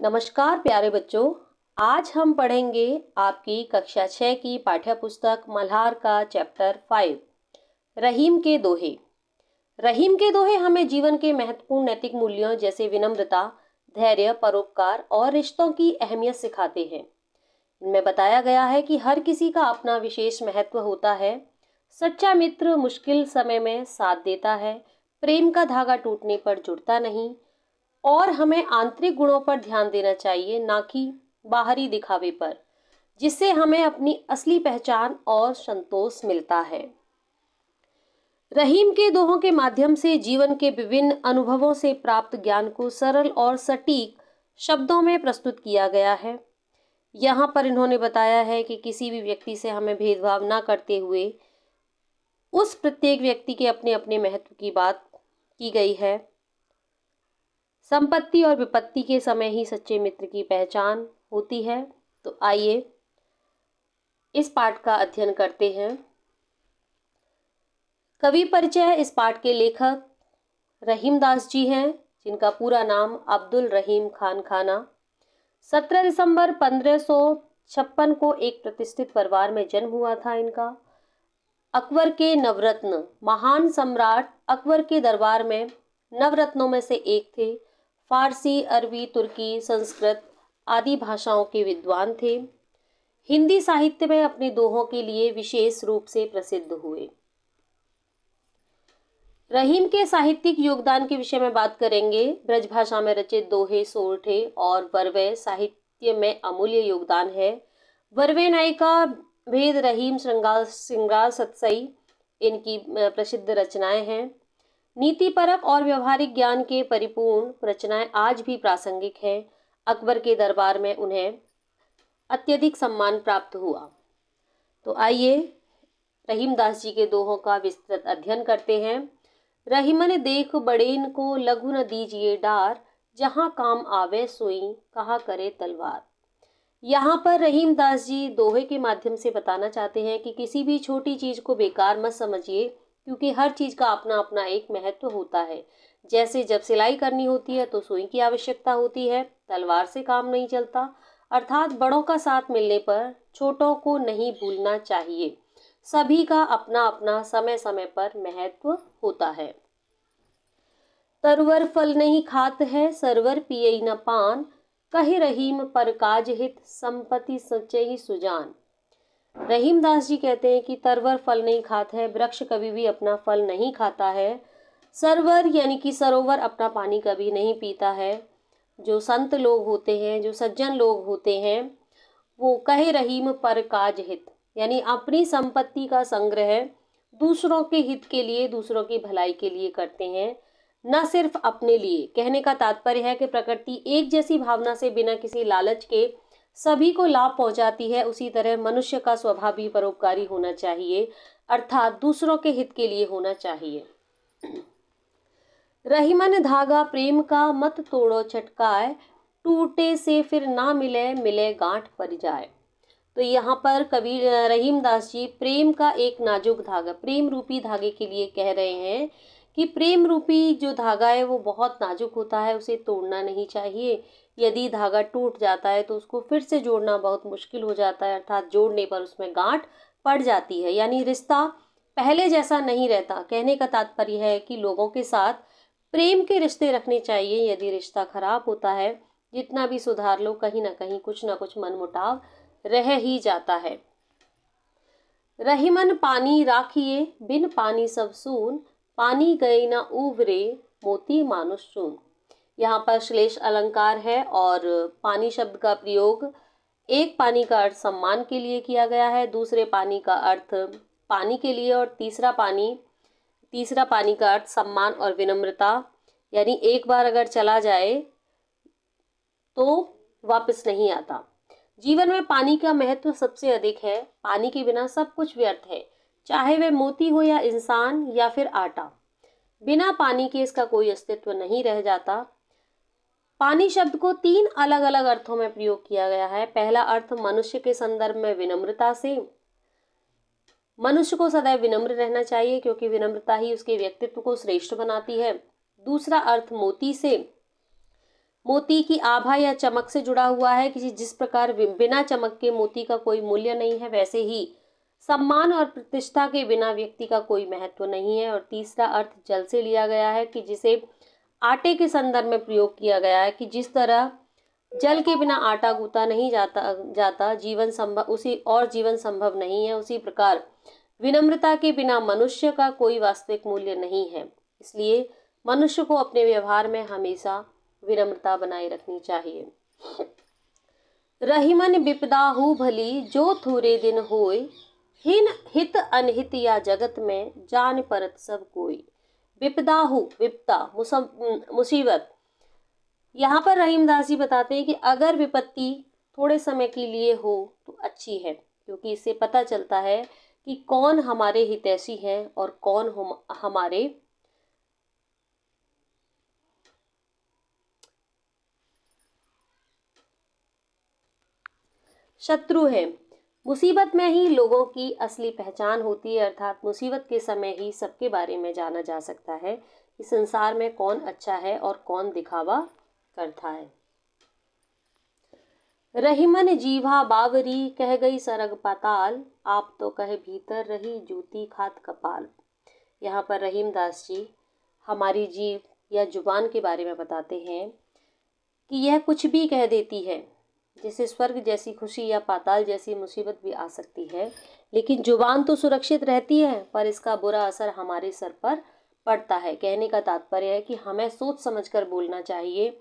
नमस्कार प्यारे बच्चों। आज हम पढ़ेंगे आपकी कक्षा 6 की पाठ्य पुस्तक मल्हार का चैप्टर 5 रहीम के दोहे। रहीम के दोहे हमें जीवन के महत्वपूर्ण नैतिक मूल्यों जैसे विनम्रता, धैर्य, परोपकार और रिश्तों की अहमियत सिखाते हैं। इनमें बताया गया है कि हर किसी का अपना विशेष महत्व होता है। सच्चा मित्र मुश्किल समय में साथ देता है, प्रेम का धागा टूटने पर जुड़ता नहीं और हमें आंतरिक गुणों पर ध्यान देना चाहिए, ना कि बाहरी दिखावे पर, जिससे हमें अपनी असली पहचान और संतोष मिलता है। रहीम के दोहों के माध्यम से जीवन के विभिन्न अनुभवों से प्राप्त ज्ञान को सरल और सटीक शब्दों में प्रस्तुत किया गया है। यहाँ पर इन्होंने बताया है कि किसी भी व्यक्ति से हमें भेदभाव ना करते हुए उस प्रत्येक व्यक्ति के अपने अपने महत्व की बात की गई है। संपत्ति और विपत्ति के समय ही सच्चे मित्र की पहचान होती है। तो आइए इस पाठ का अध्ययन करते हैं। कवि परिचय। इस पाठ के लेखक रहीम दास जी हैं, जिनका पूरा नाम अब्दुल रहीम खान खाना। 17 दिसंबर 1556 को एक प्रतिष्ठित परिवार में जन्म हुआ था इनका। अकबर के नवरत्न, महान सम्राट अकबर के दरबार में नवरत्नों में से एक थे। फारसी, अरबी, तुर्की, संस्कृत आदि भाषाओं के विद्वान थे। हिंदी साहित्य में अपने दोहों के लिए विशेष रूप से प्रसिद्ध हुए। रहीम के साहित्यिक योगदान के विषय में बात करेंगे। ब्रज भाषा में रचित दोहे, सोरठे और वरवे साहित्य में अमूल्य योगदान है। वरवे नायिका, भेद, रहीम, श्रृंगार सतसई इनकी प्रसिद्ध रचनाएं हैं। नीतिपरक और व्यवहारिक ज्ञान के परिपूर्ण रचनाएं आज भी प्रासंगिक हैं। अकबर के दरबार में उन्हें अत्यधिक सम्मान प्राप्त हुआ। तो आइए रहीम दास जी के दोहों का विस्तृत अध्ययन करते हैं। रहीमन देख बड़ेन को लघु न दीजिए डार, जहां काम आवे सोई कहा करे तलवार। यहाँ पर रहीम दास जी दोहे के माध्यम से बताना चाहते हैं कि किसी भी छोटी चीज को बेकार मत समझिए, क्योंकि हर चीज का अपना अपना एक महत्व होता है। जैसे जब सिलाई करनी होती है तो सुई की आवश्यकता होती है, तलवार से काम नहीं चलता। अर्थात बड़ों का साथ मिलने पर छोटों को नहीं भूलना चाहिए। सभी का अपना अपना समय समय पर महत्व होता है। तरवर फल नहीं खात है, सरवर पियई न पान, कहे रहीम पर काज हित, संपत्ति सच्चे ही सुजान। रहीम दास जी कहते हैं कि तरवर फल नहीं खाता है, वृक्ष कभी भी अपना फल नहीं खाता है। सरवर यानी कि सरोवर अपना पानी कभी नहीं पीता है। जो संत लोग होते हैं, जो सज्जन लोग होते हैं, वो कहे रहीम पर काज हित यानी अपनी संपत्ति का संग्रह दूसरों के हित के लिए, दूसरों की भलाई के लिए करते हैं, न सिर्फ अपने लिए। कहने का तात्पर्य है कि प्रकृति एक जैसी भावना से बिना किसी लालच के सभी को लाभ पहुंचाती है। उसी तरह मनुष्य का स्वभाव भी परोपकारी होना चाहिए, अर्थात दूसरों के हित के लिए होना चाहिए। रहीमन धागा प्रेम का मत तोड़ो छटकाए, टूटे से फिर ना मिले मिले गांठ पड़ जाए। तो यहाँ पर कवि रहीम दास जी प्रेम का एक नाजुक धागा, प्रेम रूपी धागे के लिए कह रहे हैं कि प्रेम रूपी जो धागा है वो बहुत नाजुक होता है, उसे तोड़ना नहीं चाहिए। यदि धागा टूट जाता है तो उसको फिर से जोड़ना बहुत मुश्किल हो जाता है, अर्थात जोड़ने पर उसमें गांठ पड़ जाती है, यानी रिश्ता पहले जैसा नहीं रहता। कहने का तात्पर्य है कि लोगों के साथ प्रेम के रिश्ते रखने चाहिए। यदि रिश्ता खराब होता है, जितना भी सुधार लो, कहीं ना कहीं कुछ ना कुछ मनमुटाव रह ही जाता है। रहीमन पानी राखिए, बिन पानी सब सून, पानी गए ना उबरे, मोती मानुष चून। यहाँ पर श्लेष अलंकार है और पानी शब्द का प्रयोग एक पानी का अर्थ सम्मान के लिए किया गया है, दूसरे पानी का अर्थ पानी के लिए, और तीसरा पानी का अर्थ सम्मान और विनम्रता। यानी एक बार अगर चला जाए तो वापस नहीं आता। जीवन में पानी का महत्व सबसे अधिक है। पानी के बिना सब कुछ व्यर्थ है, चाहे वह मोती हो या इंसान या फिर आटा। बिना पानी के इसका कोई अस्तित्व नहीं रह जाता। पानी शब्द को 3 अलग अलग अर्थों में प्रयोग किया गया है। पहला अर्थ मनुष्य के संदर्भ में विनम्रता से। मनुष्य को सदैव विनम्र रहना चाहिए, क्योंकि विनम्रता ही उसके व्यक्तित्व को श्रेष्ठ बनाती है। दूसरा अर्थ मोती से। मोती की आभा या चमक से जुड़ा हुआ है, किसी जिस प्रकार बिना चमक के मोती का कोई मूल्य नहीं है, वैसे ही सम्मान और प्रतिष्ठा के बिना व्यक्ति का कोई महत्व नहीं है। और तीसरा अर्थ जल से लिया गया है कि जिसे आटे के संदर्भ में प्रयोग किया गया है कि जिस तरह जल के बिना आटा गूंथा नहीं जाता जीवन संभव उसी और जीवन संभव नहीं है, उसी प्रकार विनम्रता के बिना मनुष्य का कोई वास्तविक मूल्य नहीं है। इसलिए मनुष्य को अपने व्यवहार में हमेशा विनम्रता बनाए रखनी चाहिए। रहीमन विपदाहु भली जो थोरे दिन होय, हिन हित अनहित या जगत में जान परत सब कोई। विपदाहु, विपदा, मुसीबत। यहाँ पर रहीमदास जी बताते हैं कि अगर विपत्ति थोड़े समय के लिए हो तो अच्छी है, क्योंकि इससे पता चलता है कि कौन हमारे हितैषी हैं और कौन हमारे शत्रु है। मुसीबत में ही लोगों की असली पहचान होती है, अर्थात मुसीबत के समय ही सबके बारे में जाना जा सकता है कि संसार में कौन अच्छा है और कौन दिखावा करता है। रहीमन जीवा बावरी कह गई सरग पाताल, आप तो कहे भीतर रही जूती खात कपाल। यहाँ पर रहीमदास जी हमारी जीव या जुबान के बारे में बताते हैं कि यह कुछ भी कह देती है, जैसे स्वर्ग जैसी खुशी या पाताल जैसी मुसीबत भी आ सकती है, लेकिन जुबान तो सुरक्षित रहती है पर इसका बुरा असर हमारे सर पर पड़ता है। कहने का तात्पर्य है कि हमें सोच समझकर बोलना चाहिए।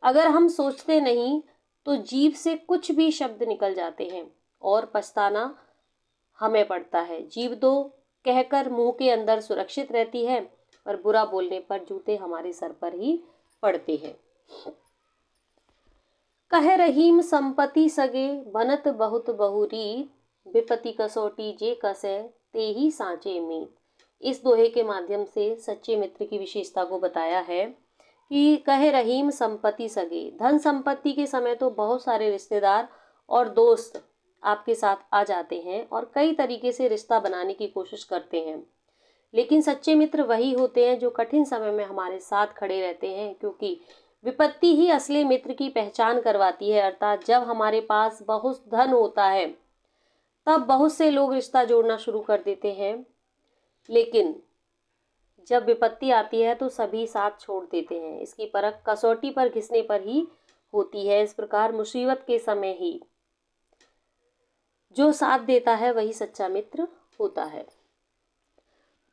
अगर हम सोचते नहीं तो जीभ से कुछ भी शब्द निकल जाते हैं और पछताना हमें पड़ता है। जीभ तो कहकर मुंह के अंदर सुरक्षित रहती है, पर बुरा बोलने पर जूते हमारे सर पर ही पड़ते हैं। कह रहीम संपत्ति सगे बनत बहुत बहुरीत, विपत्ति कसौटी जे कसे ते ही सांचे मीत। इस दोहे के माध्यम से सच्चे मित्र की विशेषता को बताया है कि कहे रहीम संपत्ति सगे, धन संपत्ति के समय तो बहुत सारे रिश्तेदार और दोस्त आपके साथ आ जाते हैं और कई तरीके से रिश्ता बनाने की कोशिश करते हैं, लेकिन सच्चे मित्र वही होते हैं जो कठिन समय में हमारे साथ खड़े रहते हैं, क्योंकि विपत्ति ही असली मित्र की पहचान करवाती है। अर्थात जब हमारे पास बहुत धन होता है तब बहुत से लोग रिश्ता जोड़ना शुरू कर देते हैं, लेकिन जब विपत्ति आती है तो सभी साथ छोड़ देते हैं। इसकी परख कसौटी पर घिसने पर ही होती है। इस प्रकार मुसीबत के समय ही जो साथ देता है वही सच्चा मित्र होता है।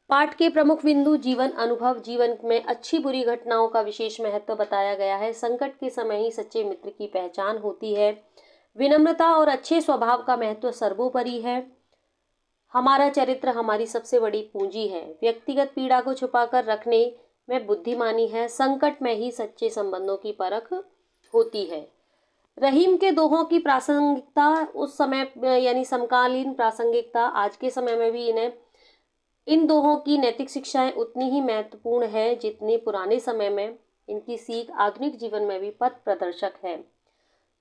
पाठ के प्रमुख बिंदु जीवन अनुभव, जीवन में अच्छी बुरी घटनाओं का विशेष महत्व बताया गया है। संकट के समय ही सच्चे मित्र की पहचान होती है। विनम्रता और अच्छे स्वभाव का महत्व सर्वोपरि है। हमारा चरित्र हमारी सबसे बड़ी पूंजी है। व्यक्तिगत पीड़ा को छुपाकर रखने में बुद्धिमानी है। संकट में ही सच्चे संबंधों की परख होती है। रहीम के दोहों की प्रासंगिकता उस समय यानी समकालीन प्रासंगिकता आज के समय में भी इन दोहों की नैतिक शिक्षाएं उतनी ही महत्वपूर्ण है जितनी पुराने समय में इनकी सीख आधुनिक जीवन में भी पथ प्रदर्शक है।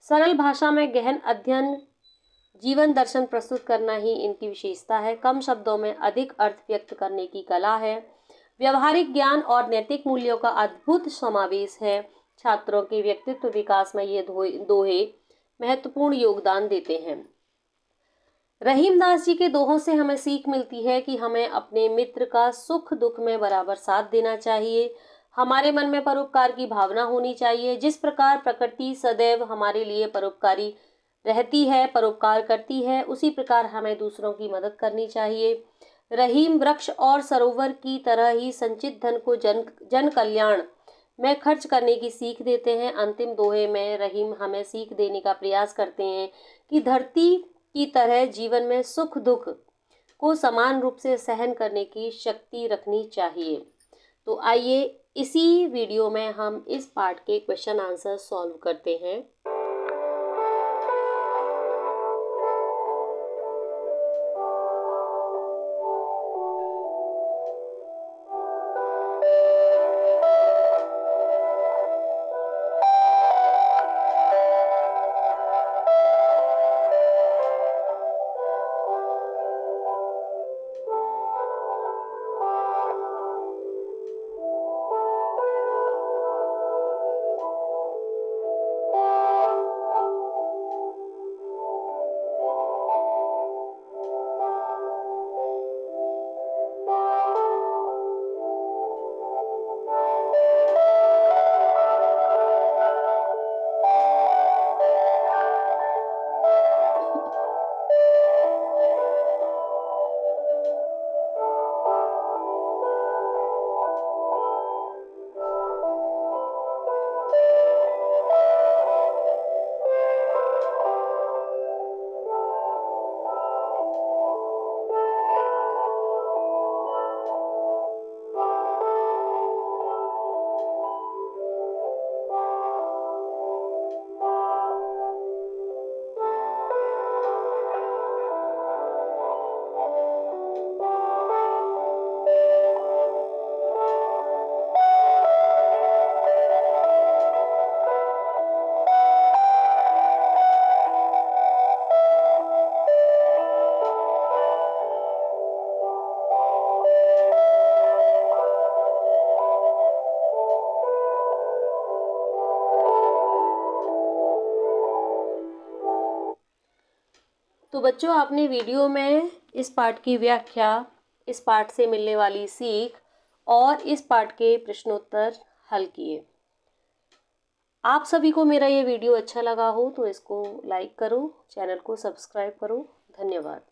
सरल भाषा में गहन अध्ययन, जीवन दर्शन प्रस्तुत करना ही इनकी विशेषता है। कम शब्दों में अधिक अर्थ व्यक्त करने की कला है। व्यवहारिक ज्ञान और नैतिक मूल्यों का अद्भुत समावेश है। छात्रों के व्यक्तित्व विकास में ये दोहे महत्वपूर्ण योगदान देते हैं। रहीमदास जी के दोहों से हमें सीख मिलती है कि हमें अपने मित्र का सुख दुख में बराबर साथ देना चाहिए। हमारे मन में परोपकार की भावना होनी चाहिए। जिस प्रकार प्रकृति सदैव हमारे लिए परोपकारी रहती है, परोपकार करती है, उसी प्रकार हमें दूसरों की मदद करनी चाहिए। रहीम वृक्ष और सरोवर की तरह ही संचित धन को जन कल्याण में खर्च करने की सीख देते हैं। अंतिम दोहे में रहीम हमें सीख देने का प्रयास करते हैं कि धरती की तरह जीवन में सुख दुख को समान रूप से सहन करने की शक्ति रखनी चाहिए। तो आइए इसी वीडियो में हम इस पार्ट के क्वेश्चन आंसर सॉल्व करते हैं। तो बच्चों, आपने वीडियो में इस पाठ की व्याख्या, इस पाठ से मिलने वाली सीख और इस पाठ के प्रश्नोत्तर हल किए। आप सभी को मेरा ये वीडियो अच्छा लगा हो तो इसको लाइक करो, चैनल को सब्सक्राइब करो। धन्यवाद।